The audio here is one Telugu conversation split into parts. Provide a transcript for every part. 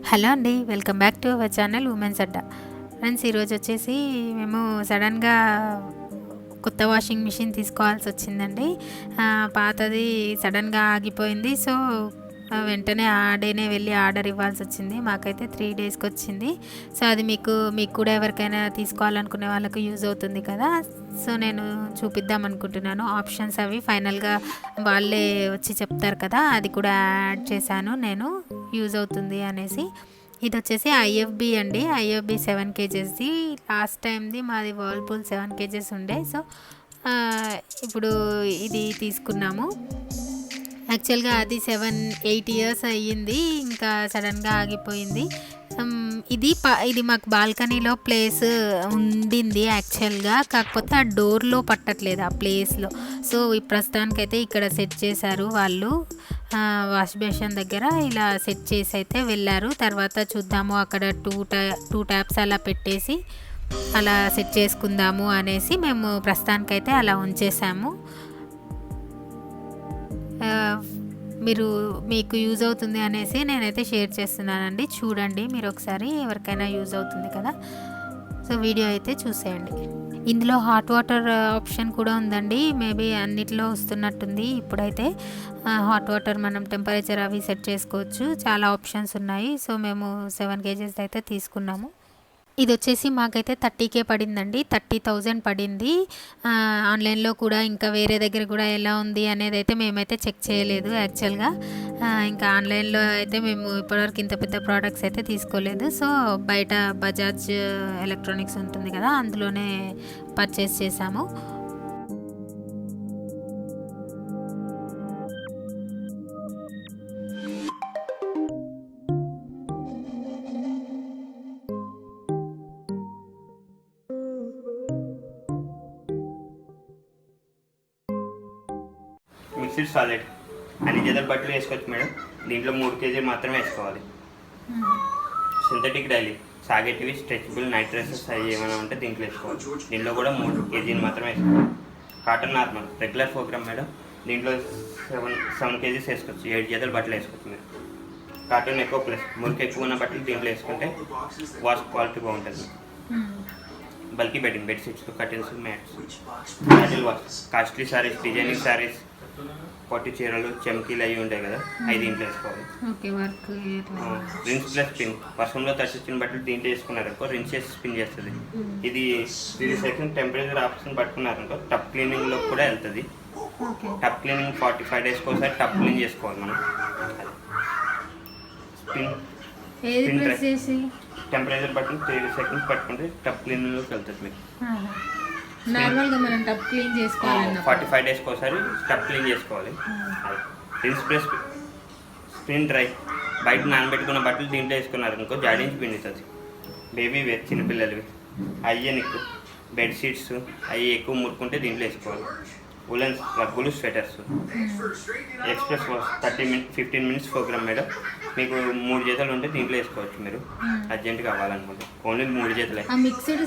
హలో అండి, welcome back to our channel women's Adda. Friends, ఈరోజు వచ్చేసి మేము సడన్గా కొత్త వాషింగ్ మిషన్ తీసుకోవాల్సి వచ్చిందండి. పాతది సడన్గా ఆగిపోయింది. సో వెంటనే ఆ డేనే వెళ్ళి ఆర్డర్ ఇవ్వాల్సి వచ్చింది. మాకైతే 3 డేస్కి వచ్చింది. సో అది మీకు కూడా ఎవరికైనా తీసుకోవాలనుకునే వాళ్ళకు యూజ్ అవుతుంది కదా. సో నేను చూపిద్దాం అనుకుంటున్నాను. ఆప్షన్స్ అవి ఫైనల్గా వాళ్ళే వచ్చి చెప్తారు కదా, అది కూడా యాడ్ చేశాను నేను, యూజ్ అవుతుంది అనేసి. ఇది వచ్చేసి IFB అండి. IFB 7 kgsది. లాస్ట్ టైంది మాది వర్ల్పూల్ 7 kgs ఉండే. సో ఇప్పుడు ఇది తీసుకున్నాము. యాక్చువల్గా అది 7-8 ఇయర్స్ అయ్యింది, ఇంకా సడన్గా ఆగిపోయింది. ఇది మాకు బాల్కనీలో ప్లేస్ ఉండింది యాక్చువల్గా, కాకపోతే ఆ డోర్లో పట్టట్లేదు ఆ ప్లేస్లో. సో ఈ ప్రస్తుతానికైతే ఇక్కడ సెట్ చేశారు వాళ్ళు, వాష్ బేసిన్ దగ్గర ఇలా సెట్ చేసి అయితే వెళ్ళారు. తర్వాత చూద్దాము, అక్కడ టూ ట్యాప్స్ అలా పెట్టేసి అలా సెట్ చేసుకుందాము అనేసి మేము ప్రస్తుతానికైతే అలా ఉంచేసాము. మీకు యూజ్ అవుతుంది అనేసి నేనైతే షేర్ చేస్తున్నానండి. చూడండి మీరు ఒకసారి, ఎవరికైనా యూజ్ అవుతుంది కదా. సో వీడియో అయితే చూసేయండి. ఇందులో హాట్ వాటర్ ఆప్షన్ కూడా ఉందండి. మేబీ అన్నిట్లో వస్తున్నట్టుంది ఇప్పుడైతే. హాట్ వాటర్ మనం టెంపరేచర్ అవి సెట్ చేసుకోవచ్చు. చాలా ఆప్షన్స్ ఉన్నాయి. సో మేము 7 kgs అయితే తీసుకున్నాము. ఇది వచ్చేసి మాకైతే 30K పడిందండి. 30,000 పడింది. ఆన్లైన్లో కూడా ఇంకా వేరే దగ్గర కూడా ఎలా ఉంది అనేది అయితే మేమైతే చెక్ చేయలేదు యాక్చువల్గా. ఇంకా ఆన్లైన్లో అయితే మేము ఇప్పటివరకు ఇంత పెద్ద ప్రోడక్ట్స్ అయితే తీసుకోలేదు. సో బయట బజాజ్ ఎలక్ట్రానిక్స్ ఉంటుంది కదా, అందులోనే పర్చేస్ చేసాము. మిక్స్డ్ సాలిడ్ అన్ని జతల బట్టలు వేసుకోవచ్చు మేడం. దీంట్లో 3 kg మాత్రమే వేసుకోవాలి. సింథటిక్ డైలీ సాగేటివి స్ట్రెచబుల్ నైట్ డ్రెస్సెస్ అవి ఏమైనా ఉంటే దీంట్లో వేసుకోవాలి. దీంట్లో కూడా 3 kg మాత్రమే వేసుకోవాలి. Cotton normal regular program madam. దీంట్లో 7 kgs వేసుకోవచ్చు. 7 జతల బట్టలు వేసుకోవచ్చు మీరు. కాటన్ ఎక్కువ ప్లస్ మురికి ఎక్కువ ఉన్న బట్టలు దీంట్లో వేసుకుంటే వాష్ క్వాలిటీ బాగుంటుంది. Bulky bedding bedsheets, curtains, mats, casual wash, costly saris, designing saris, పట్టు చీరలు, చెమ్కీలు అవి ఉంటాయి కదా, అవి దీంట్లో వేసుకోవాలి. రిన్స్ ప్లస్ స్పిన్, వర్షంలో తడిచిన బట్టలు దీంట్లో వేసుకున్నారనుకో రిన్స్ చేసి స్పిన్ చేస్తుంది. ఇది 3 సెకండ్ టెంపరేచర్ ఆప్షన్ పట్టుకున్నారనుకో టప్ క్లీనింగ్లో కూడా వెళ్తుంది. టప్ క్లీనింగ్ 45 డేస్కి ఒకసారి టప్ క్లీన్ చేసుకోవాలి మనం. స్పిన్ టెంపరేచర్ పట్టుకుని 3 సెకండ్స్ పట్టుకుంటే టప్ క్లీనింగ్లోకి వెళ్తుంది మీకు. నార్మల్గా మనం టప్ క్లీన్ చేసుకోవాలి. 45 డేస్కి ఒకసారి టప్ క్లీన్ చేసుకోవాలి. రిన్స్ ప్లస్ స్పిన్ డ్రై, బయట నానబెట్టుకున్న బట్టలు దీంట్లో వేసుకున్నారు అనుకో జాడించి పిండుతుంది. బేబీ వేర్ చిన్నపిల్లలవి, హైజెనిక్ బెడ్షీట్స్ అవి ఎక్కువ ముట్టుకుంటే దీంట్లో వేసుకోవాలి. ఉలెన్స్ రగ్గులు, sweaters. Express wash 15 minutes program madam. మీకు 3 జతలు ఉంటే దీంట్లో వేసుకోవచ్చు మీరు అర్జెంట్ కావాలనుకుంటే. ఓన్లీ 3 జతలే. మిక్స్డ్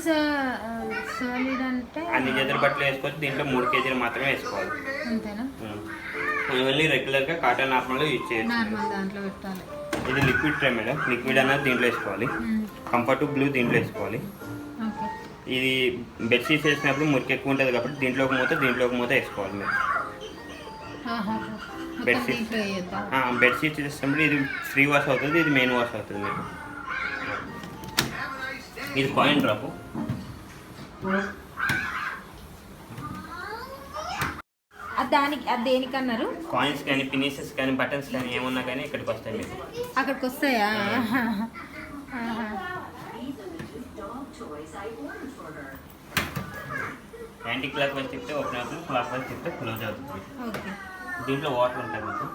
సాలిడ్ అంటే అన్ని జతల బట్టలు వేసుకోవచ్చు. దీంట్లో 3 kg మాత్రమే వేసుకోవాలి. ఓన్లీ రెగ్యులర్గా కాటన్ నార్మల్గా యూజ్ చేయొచ్చు. ఇది లిక్విడ్ ట్రే మేడం. లిక్విడ్ అన్నది దీంట్లో వేసుకోవాలి. కంఫర్ట్ బ్లూ దీంట్లో వేసుకోవాలి. ఇది బెడ్షీట్స్ వేసినప్పుడు మురికి ఎక్కువ ఉంటుంది కాబట్టి దీంట్లో ఒక మూత వేసుకోవాలి మీరు. బెడ్షీట్స్ వేసినప్పుడు ఇది ఫ్రీ వాష్ అవుతుంది, ఇది మెయిన్ వాష్ అవుతుంది మీకు. ఇది కాయిన్ డ్రాప్. దేనికన్నారు? కాయిన్స్ కానీ పినీసెస్ కానీ బటన్స్ కానీ ఏమున్నా కానీ ఇక్కడికి వస్తాయి మీకు. అక్కడికి వస్తాయా? యాంటీ క్లాక్ వైజ్ తిప్పితే ఓపెన్ అవుతుంది, క్లాక్ వైజ్ తిప్పితే క్లోజ్ అవుతుంది. దీంట్లో వాటర్ ఉంటాయి మీకు.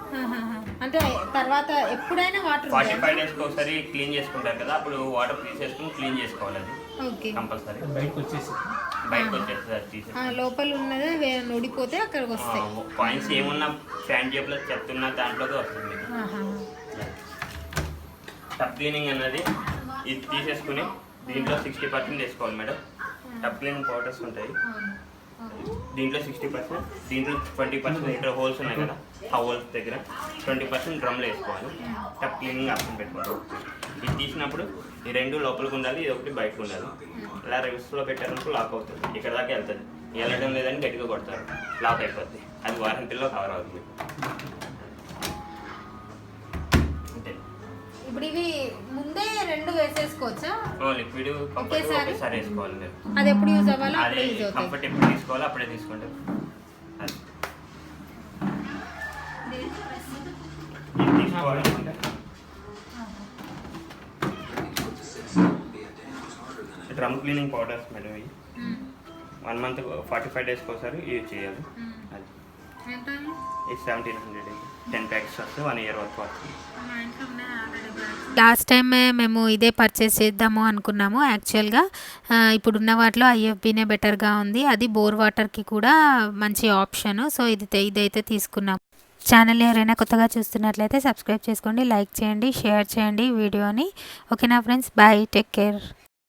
అంటే తర్వాత ఎప్పుడైనా వాటర్ 45 డేస్కి ఒకసారి క్లీన్ చేసుకుంటారు కదా, అప్పుడు వాటర్ తీసేసుకుని క్లీన్ చేసుకోవాలి. అది కంపల్సరీ. బయటకు వచ్చేస్తుంది అది తీసేసి. లోపల ఉన్నది నొడిపోతే అక్కడికి వస్తాయి. కాయిన్స్ ఏమున్నా ఫ్యాన్ జేబులో చెప్తున్నా దాంట్లోకి వస్తుంది మీకు. టప్ క్లీనింగ్ అన్నది ఇది తీసేసుకుని దీంట్లో 60% వేసుకోవాలి మేడం. టప్ క్లీనింగ్ పౌడర్స్ ఉంటాయి. దీంట్లో 60%, దీంట్లో 20%. ఇక్కడ హోల్స్ ఉన్నాయి కదా, ఆ హోల్స్ దగ్గర 20% డ్రమ్లో వేసుకోవాలి. టప్ క్లీనింగ్ ఆప్షన్ పెట్టుకోవాలి. ఇది తీసినప్పుడు ఈ రెండు లోపలికి ఉండాలి, ఇది ఒకటి బయటకు ఉండాలి. ఇలా రివర్స్లో పెట్టారనుకో లాక్ అవుతుంది, ఇక్కడ దాకా వెళ్తుంది. వెళ్ళడం లేదని గట్టిగా కొడతారు, లాక్ అయిపోద్ది. అది వారంటీలో కవర్ అవుతుంది. అంతే. ఇప్పుడు ఇవి ముందే రెండు వేసేసుకోవచ్చా? లిక్విడ్ ఒకసారి వేసుకోవాలి మీరు. అది ఎప్పుడు యూజ్ అవ్వాలో అది అప్పుడే యూజ్ అవుతుంది. కంఫర్ట్ ఎప్పుడు తీసుకోవాలో అప్పుడే తీసుకుంటారు. అది తీసుకోవాలనుకుంటే డ్రమ్ క్లీనింగ్ పౌడర్స్ మేడం ఇవి 1 month 45 days ఒకసారి యూజ్ చేయాలి. అది ఇది 1700, 10 packs వస్తే 1 year వరకు వస్తుంది. లాస్ట్ టైం మేము ఇదే పర్చేస్ చేద్దాము అనుకున్నాము. యాక్చువల్గా ఇప్పుడున్న వాటిలో ఐఎఫ్బీనే బెటర్గా ఉంది. అది బోర్ వాటర్కి కూడా మంచి ఆప్షన్. సో ఇదైతే తీసుకున్నాము. ఛానల్ ఎవరైనా కొత్తగా చూస్తున్నట్లయితే సబ్స్క్రైబ్ చేసుకోండి, లైక్ చేయండి, షేర్ చేయండి వీడియోని. ఓకేనా ఫ్రెండ్స్, బాయ్, టేక్ కేర్.